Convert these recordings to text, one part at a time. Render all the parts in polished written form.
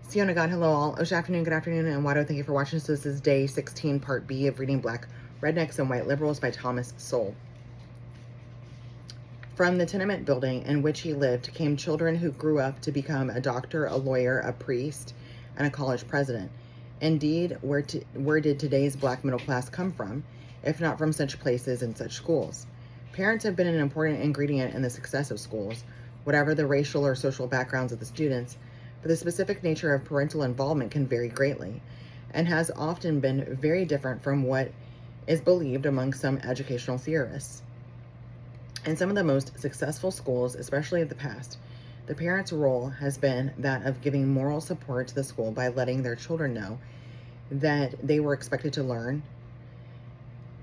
Siona God, hello all. Good afternoon, and Wado, thank you for watching. So this is day 16, part B of reading Black Rednecks and White Liberals by Thomas Sowell. From the tenement building in which he lived came children who grew up to become a doctor, a lawyer, a priest, and a college president. Indeed, where did today's black middle class come from, if not from such places and such schools? Parents have been an important ingredient in the success of schools, whatever the racial or social backgrounds of the students, but the specific nature of parental involvement can vary greatly, and has often been very different from what is believed among some educational theorists. In some of the most successful schools, especially of the past, the parents' role has been that of giving moral support to the school by letting their children know that they were expected to learn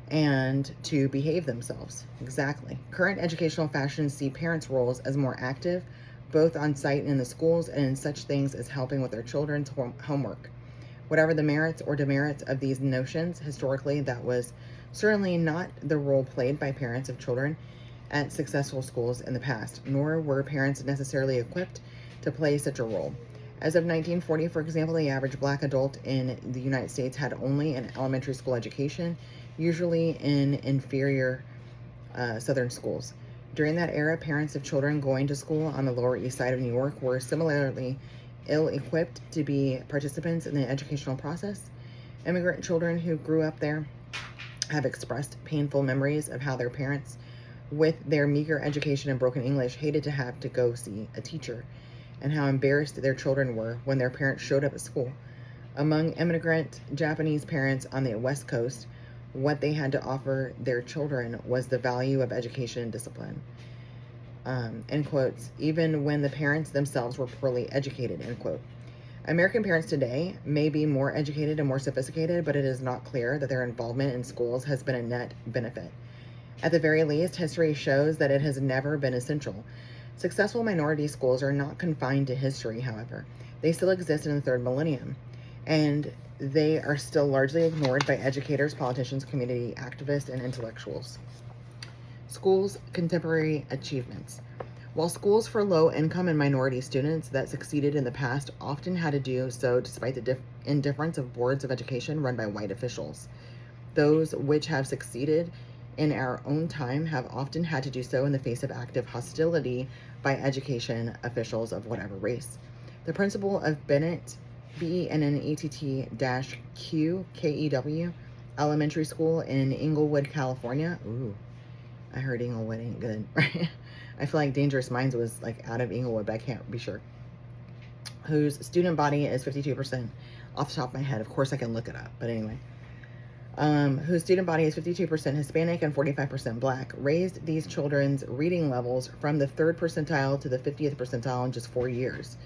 and to behave themselves. Exactly. Current educational fashions see parents' roles as more active, both on site in the schools and in such things as helping with their children's homework. Whatever the merits or demerits of these notions, historically, that was certainly not the role played by parents of children at successful schools in the past, nor were parents necessarily equipped to play such a role. As of 1940, for example, the average black adult in the United States had only an elementary school education, usually in inferior southern schools. During that era, parents of children going to school on the Lower East Side of New York were similarly ill-equipped to be participants in the educational process. Immigrant children who grew up there have expressed painful memories of how their parents, with their meager education and broken English, hated to have to go see a teacher, and how embarrassed their children were when their parents showed up at school. Among immigrant Japanese parents on the West Coast, what they had to offer their children was the value of education and discipline. End quotes, even when the parents themselves were poorly educated, end quote. American parents today may be more educated and more sophisticated, but it is not clear that their involvement in schools has been a net benefit. At the very least, history shows that it has never been essential. Successful minority schools are not confined to history, however. They still exist in the third millennium, and they are still largely ignored by educators, politicians, community activists, and intellectuals. Schools' contemporary achievements. While schools for low-income and minority students that succeeded in the past often had to do so despite the indifference of boards of education run by white officials, those which have succeeded in our own time have often had to do so in the face of active hostility by education officials of whatever race. The principal of Bennett, BENNETT-QKEW Elementary School in Inglewood, California. Ooh, I heard Inglewood ain't good, right? I feel like Dangerous Minds was like out of Inglewood, but I can't be sure. Whose student body is 52%. Off the top of my head, of course I can look it up, but anyway. Whose student body is 52% Hispanic and 45% black, raised these children's reading levels from the 3rd percentile to the 50th percentile in just 4 years.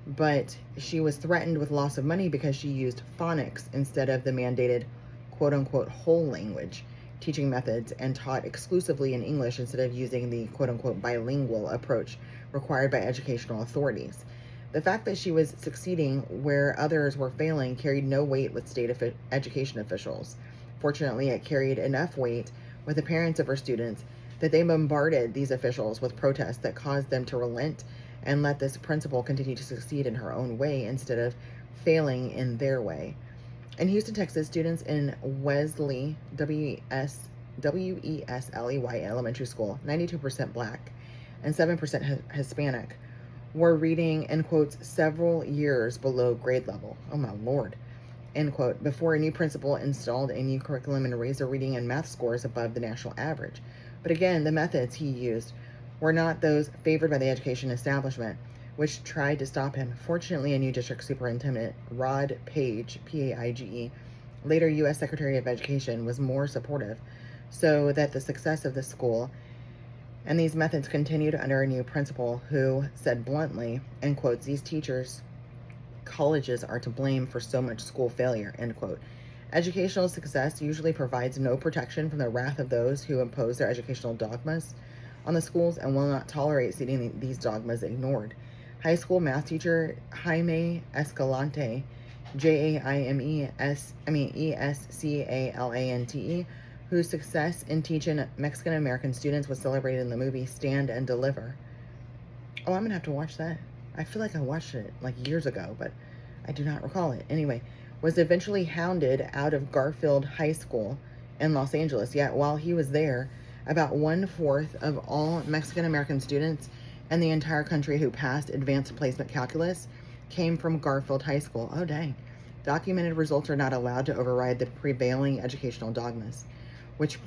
But she was threatened with loss of money because she used phonics instead of the mandated quote-unquote whole language teaching methods and taught exclusively in English instead of using the quote-unquote bilingual approach required by educational authorities. The fact that she was succeeding where others were failing carried no weight with state education officials. Fortunately, it carried enough weight with the parents of her students that they bombarded these officials with protests that caused them to relent and let this principal continue to succeed in her own way instead of failing in their way. In Houston, Texas, students in Wesley, W-E-S-L-E-Y Elementary School, 92% black and 7% Hispanic, were reading, in quotes, several years below grade level. Oh my Lord, end quote, before a new principal installed a new curriculum and raised their reading and math scores above the national average. But again, the methods he used were not those favored by the education establishment, which tried to stop him. Fortunately, a new district superintendent, Rod Page, P-A-I-G-E, later U.S. Secretary of Education, was more supportive, so that the success of the school and these methods continued under a new principal who said bluntly, end quotes, these teachers, colleges are to blame for so much school failure, end quote. Educational success usually provides no protection from the wrath of those who impose their educational dogmas on the schools and will not tolerate seeing these dogmas ignored. High school math teacher Jaime Escalante, Escalante, whose success in teaching Mexican American students was celebrated in the movie Stand and Deliver. Oh, I'm gonna have to watch that. I feel like I watched it like years ago, but I do not recall it. Anyway, was eventually hounded out of Garfield High School in Los Angeles. Yet while he was there, about 1/4 of all Mexican American students in the entire country who passed advanced placement calculus came from Garfield High School. Oh, dang. Documented results are not allowed to override the prevailing educational dogmas, which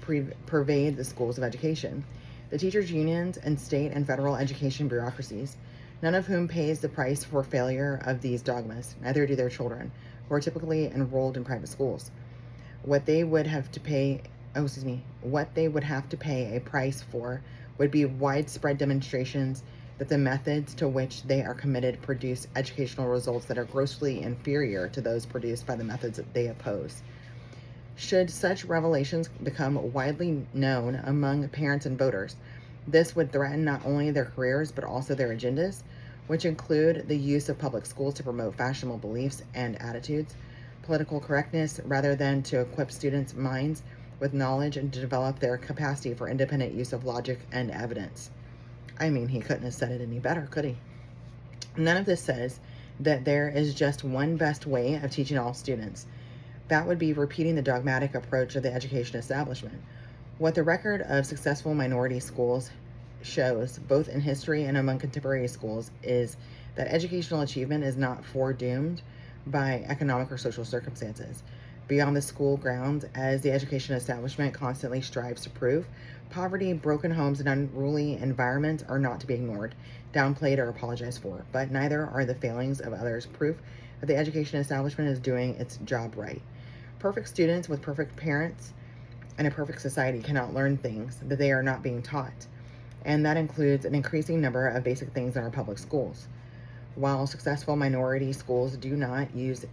pervade the schools of education. The teachers' unions and state and federal education bureaucracies, none of whom pays the price for failure of these dogmas, neither do their children, who are typically enrolled in private schools. What they would have to pay a price for would be widespread demonstrations that the methods to which they are committed produce educational results that are grossly inferior to those produced by the methods that they oppose. Should such revelations become widely known among parents and voters, this would threaten not only their careers but also their agendas, which include the use of public schools to promote fashionable beliefs and attitudes, political correctness, rather than to equip students' minds with knowledge and to develop their capacity for independent use of logic and evidence. I mean, he couldn't have said it any better, could he? None of this says that there is just one best way of teaching all students. That would be repeating the dogmatic approach of the education establishment. What the record of successful minority schools shows, both in history and among contemporary schools, is that educational achievement is not foredoomed by economic or social circumstances. Beyond the school grounds, as the education establishment constantly strives to prove, poverty, broken homes, and unruly environments are not to be ignored, downplayed, or apologized for, but neither are the failings of others proof that the education establishment is doing its job right. Perfect students with perfect parents and a perfect society cannot learn things that they are not being taught, and that includes an increasing number of basic things in our public schools. While successful minority schools do not use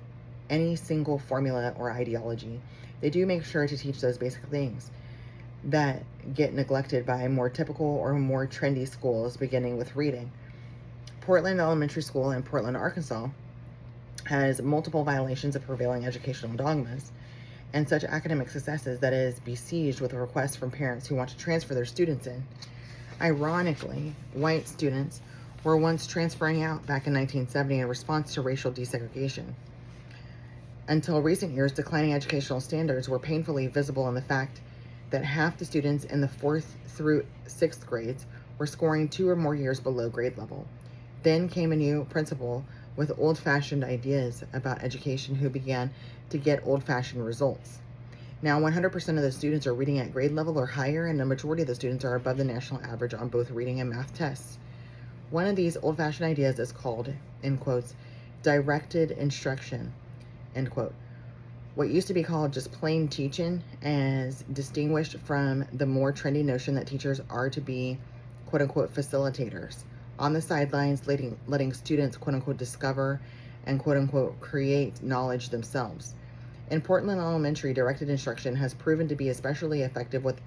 any single formula or ideology, they do make sure to teach those basic things that get neglected by more typical or more trendy schools, beginning with reading. Portland Elementary School in Portland, Arkansas, has multiple violations of prevailing educational dogmas and such academic successes that it is besieged with requests from parents who want to transfer their students in. Ironically, white students were once transferring out back in 1970 in response to racial desegregation. Until recent years, declining educational standards were painfully visible in the fact that half the students in the 4th through 6th grades were scoring 2 or more years below grade level. Then came a new principal with old-fashioned ideas about education who began to get old-fashioned results. Now 100% of the students are reading at grade level or higher, and the majority of the students are above the national average on both reading and math tests. One of these old-fashioned ideas is called, in quotes, directed instruction, end quote. What used to be called just plain teaching, as distinguished from the more trendy notion that teachers are to be, quote-unquote, facilitators, on the sidelines, letting students, quote-unquote, discover and, quote-unquote, create knowledge themselves. In Portland Elementary, directed instruction has proven to be especially effective with,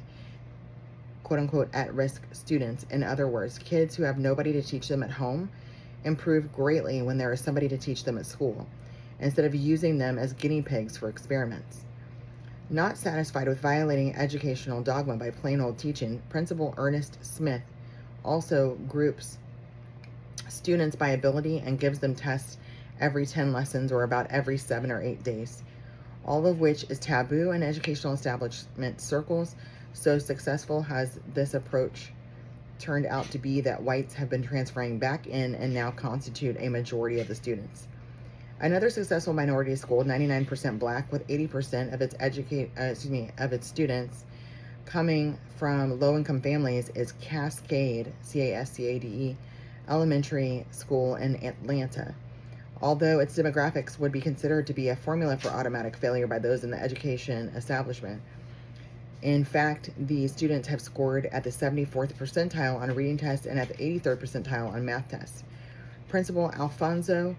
quote-unquote, at-risk students. In other words, kids who have nobody to teach them at home improve greatly when there is somebody to teach them at school, instead of using them as guinea pigs for experiments. Not satisfied with violating educational dogma by plain old teaching, Principal Ernest Smith also groups students by ability and gives them tests every 10 lessons or about every 7 or 8 days, all of which is taboo in educational establishment circles. So successful has this approach turned out to be that whites have been transferring back in and now constitute a majority of the students. Another successful minority school, 99% black, with 80% of its students coming from low-income families, is Cascade, C-A-S-C-A-D-E, Elementary School in Atlanta. Although its demographics would be considered to be a formula for automatic failure by those in the education establishment, in fact, the students have scored at the 74th percentile on reading tests and at the 83rd percentile on math tests. Principal Alfonso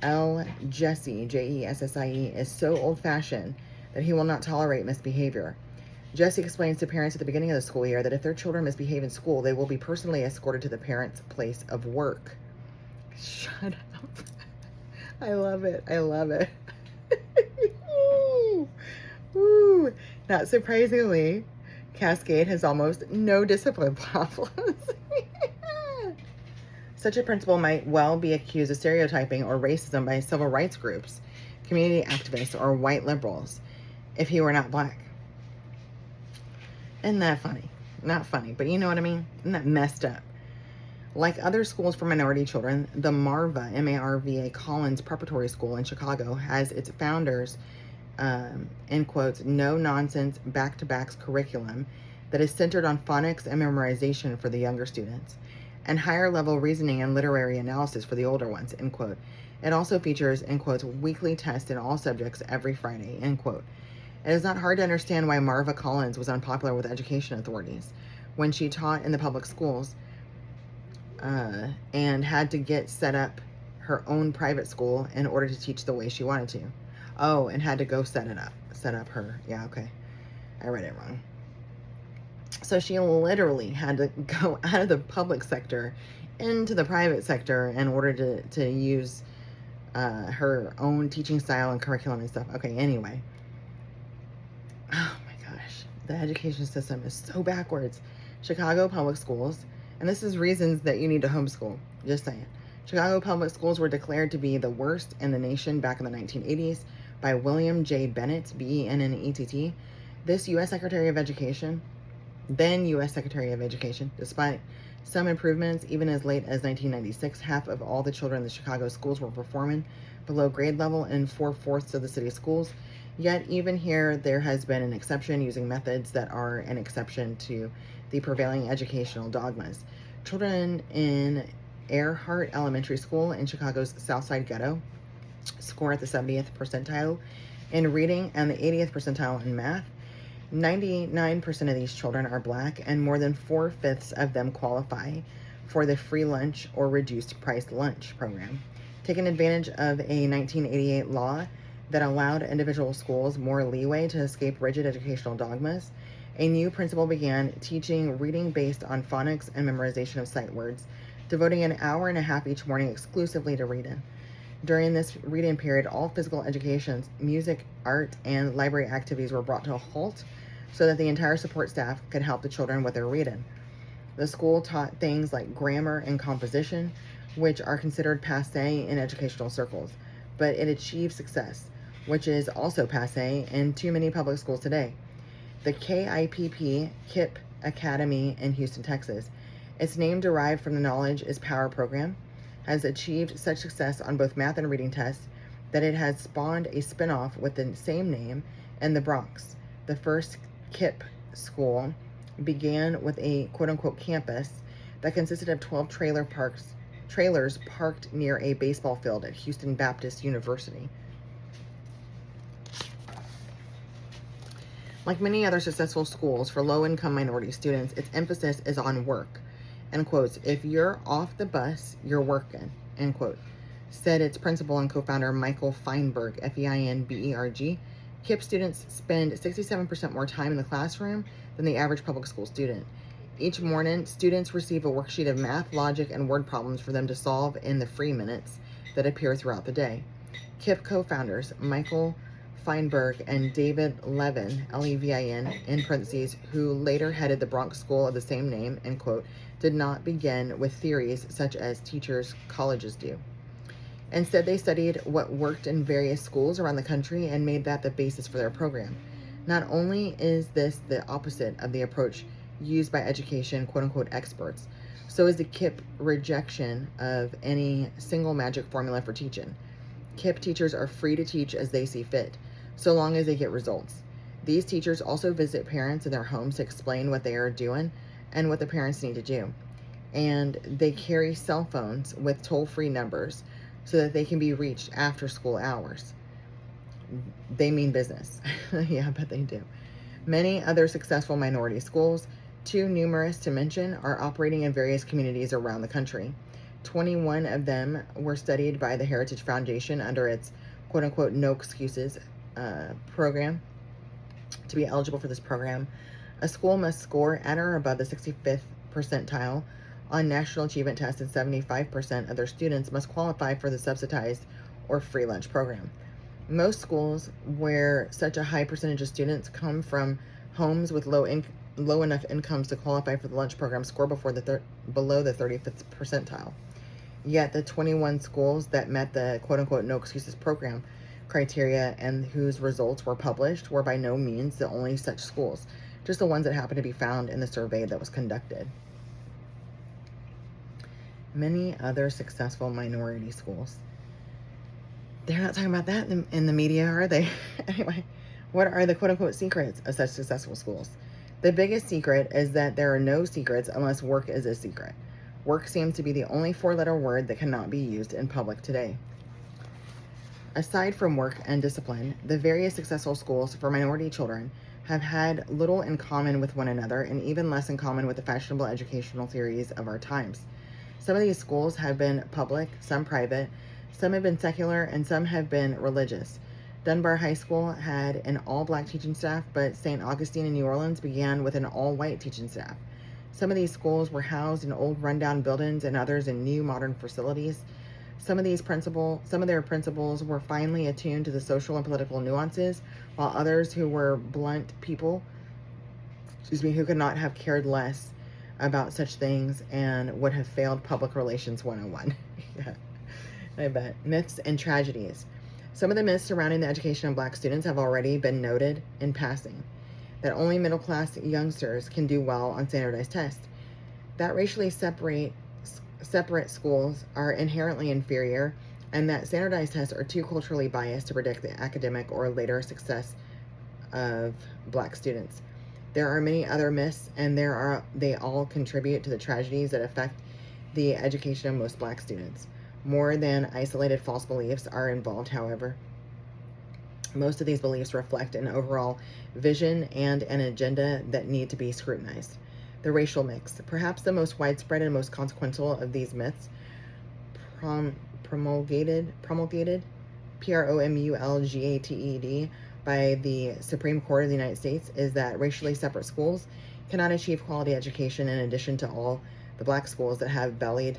L. Jessie, Jessie, is so old-fashioned that he will not tolerate misbehavior. Jessie explains to parents at the beginning of the school year that if their children misbehave in school, they will be personally escorted to the parents' place of work. Shut up. I love it. I love it. Woo. Not surprisingly, Cascade has almost no discipline problems. Such a principal might well be accused of stereotyping or racism by civil rights groups, community activists, or white liberals if he were not black. Isn't that funny? Not funny, but you know what I mean? Isn't that messed up? Like other schools for minority children, the MARVA, M-A-R-V-A Collins Preparatory School in Chicago has its founders, in quotes, no-nonsense back-to-backs curriculum that is centered on phonics and memorization for the younger students, and higher-level reasoning and literary analysis for the older ones, end quote. It also features, in quotes, weekly tests in all subjects every Friday, end quote. It is not hard to understand why Marva Collins was unpopular with education authorities when she taught in the public schools, and had to get set up her own private school in order to teach the way she wanted to. Oh, and had to go set up her. Yeah, okay. I read it wrong. So she literally had to go out of the public sector into the private sector in order to use her own teaching style and curriculum and stuff. Okay, anyway. Oh my gosh. The education system is so backwards. Chicago public schools, and this is reasons that you need to homeschool. Just saying. Chicago public schools were declared to be the worst in the nation back in the 1980s by William J. Bennett, B-E-N-N-E-T-T. This U.S. Secretary of Education, then U.S. Secretary of Education, despite some improvements, even as late as 1996, half of all the children in the Chicago schools were performing below grade level in 4/4 of the city schools. Yet even here, there has been an exception using methods that are an exception to the prevailing educational dogmas. Children in Earhart Elementary School in Chicago's Southside Ghetto score at the 70th percentile in reading and the 80th percentile in math. 99% of these children are black, and more than 4/5 of them qualify for the free lunch or reduced price lunch program. Taking advantage of a 1988 law that allowed individual schools more leeway to escape rigid educational dogmas, a new principal began teaching reading based on phonics and memorization of sight words, devoting an hour and a half each morning exclusively to reading. During this reading period, all physical education, music, art, and library activities were brought to a halt so that the entire support staff could help the children with their reading. The school taught things like grammar and composition, which are considered passé in educational circles, but it achieved success, which is also passé in too many public schools today. The KIPP Academy in Houston, Texas, its name derived from the Knowledge is Power program, has achieved such success on both math and reading tests that it has spawned a spinoff with the same name in the Bronx. The first KIPP school began with a quote-unquote campus that consisted of 12 trailers parked near a baseball field at Houston Baptist University. Like many other successful schools for low-income minority students, its emphasis is on work. End quotes. If you're off the bus, you're working, end quote, said its principal and co-founder Michael Feinberg, Feinberg. KIPP students spend 67% more time in the classroom than the average public school student. Each morning, students receive a worksheet of math, logic, and word problems for them to solve in the free minutes that appear throughout the day. KIPP co-founders Michael Feinberg and David Levin, Levin, in parentheses, who later headed the Bronx school of the same name, end quote, did not begin with theories such as colleges do. Instead, they studied what worked in various schools around the country and made that the basis for their program. Not only is this the opposite of the approach used by education, quote-unquote, experts, so is the KIPP rejection of any single magic formula for teaching. KIPP teachers are free to teach as they see fit, so long as they get results. These teachers also visit parents in their homes to explain what they are doing and what the parents need to do. And they carry cell phones with toll-free numbers so that they can be reached after school hours. They mean business. Yeah, I bet they do. Many other successful minority schools, too numerous to mention, are operating in various communities around the country. 21 of them were studied by the Heritage Foundation under its quote-unquote no excuses program. To be eligible for this program, a school must score at or above the 65th percentile on national achievement tests, and 75% of their students must qualify for the subsidized or free lunch program. Most schools where such a high percentage of students come from homes with low enough incomes to qualify for the lunch program score below the 35th percentile. Yet the 21 schools that met the quote-unquote no excuses program criteria and whose results were published were by no means the only such schools, just the ones that happened to be found in the survey that was conducted. Many other successful minority schools. They're not talking about that in the media, are they? Anyway, what are the quote-unquote secrets of such successful schools? The biggest secret is that there are no secrets unless work is a secret. Work seems to be the only four-letter word that cannot be used in public today. Aside from work and discipline, the various successful schools for minority children have had little in common with one another and even less in common with the fashionable educational theories of our times. Some of these schools have been public, some private, some have been secular, and some have been religious. Dunbar High School had an all-black teaching staff, but St. Augustine in New Orleans began with an all-white teaching staff. Some of these schools were housed in old rundown buildings and others in new modern facilities. Some of their principals were finely attuned to the social and political nuances, while others who were blunt people, who could not have cared less about such things and would have failed public relations 101. Yeah, I bet. Myths and tragedies. Some of the myths surrounding the education of black students have already been noted in passing. That only middle-class youngsters can do well on standardized tests. That racially separate schools are inherently inferior, and that standardized tests are too culturally biased to predict the academic or later success of black students. There are many other myths, and they all contribute to the tragedies that affect the education of most black students. More than isolated false beliefs are involved, however. Most of these beliefs reflect an overall vision and an agenda that need to be scrutinized. The racial mix. Perhaps the most widespread and most consequential of these myths, promulgated, promulgated, by the Supreme Court of the United States, is that racially separate schools cannot achieve quality education in addition to all the black schools that have bellied,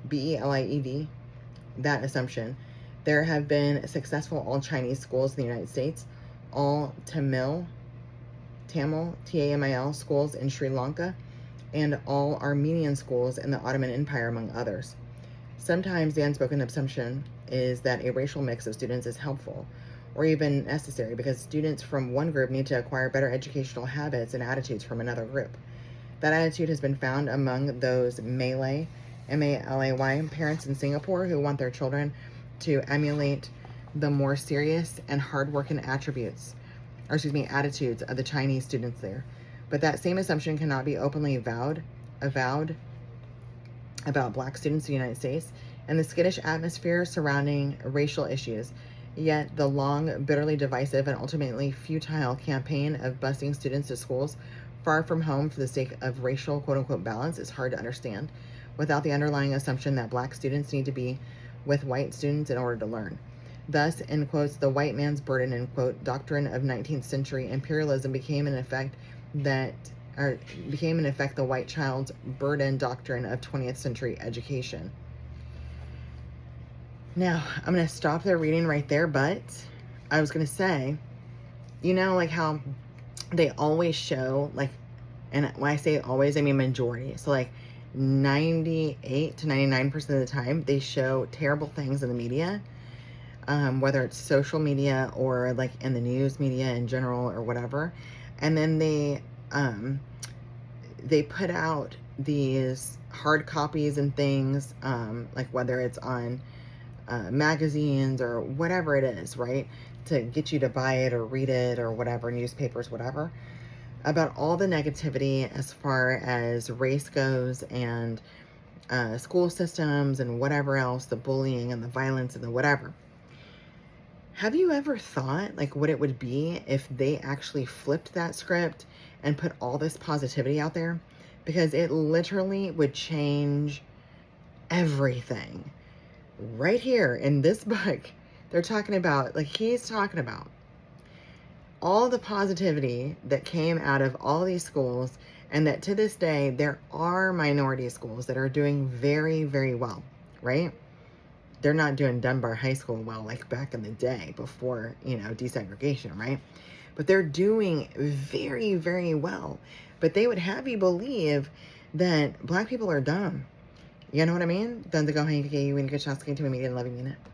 B-E-L-I-E-D, that assumption. There have been successful all Chinese schools in the United States, all Tamil, T-A-M-I-L schools in Sri Lanka, and all Armenian schools in the Ottoman Empire, among others. Sometimes the unspoken assumption is that a racial mix of students is helpful or even necessary because students from one group need to acquire better educational habits and attitudes from another group. That attitude has been found among those Malay, M-A-L-A-Y, parents in Singapore who want their children to emulate the more serious and hard-working attitudes of the Chinese students there. But that same assumption cannot be openly avowed about black students in the United States and the skittish atmosphere surrounding racial issues. Yet the long, bitterly divisive, and ultimately futile campaign of busing students to schools far from home for the sake of racial quote-unquote balance is hard to understand without the underlying assumption that black students need to be with white students in order to learn. Thus, in quotes, the white man's burden, in quote, doctrine of 19th century imperialism became in effect the white child's burden doctrine of 20th century education. Now, I'm going to stop there reading right there, but I was going to say, like how they always show, like, and when I say always, I mean majority. So, like, 98 to 99% of the time, they show terrible things in the media, whether it's social media or, like, in the news media in general or whatever. And then they put out these hard copies and things, like whether it's on magazines or whatever it is, right, to get you to buy it or read it or whatever, newspapers, whatever, about all the negativity as far as race goes and school systems and whatever else, the bullying and the violence and the whatever. Have you ever thought, like, what it would be if they actually flipped that script and put all this positivity out there? Because it literally would change everything. Right here in this book, they're talking about, like, he's talking about all the positivity that came out of all these schools, and that to this day, there are minority schools that are doing very, very well, right? They're not doing Dunbar High School well like back in the day before, desegregation, right? But they're doing very, very well. But they would have you believe that black people are dumb You know what I mean? Donde go hang you and get shots to me and love you mean it.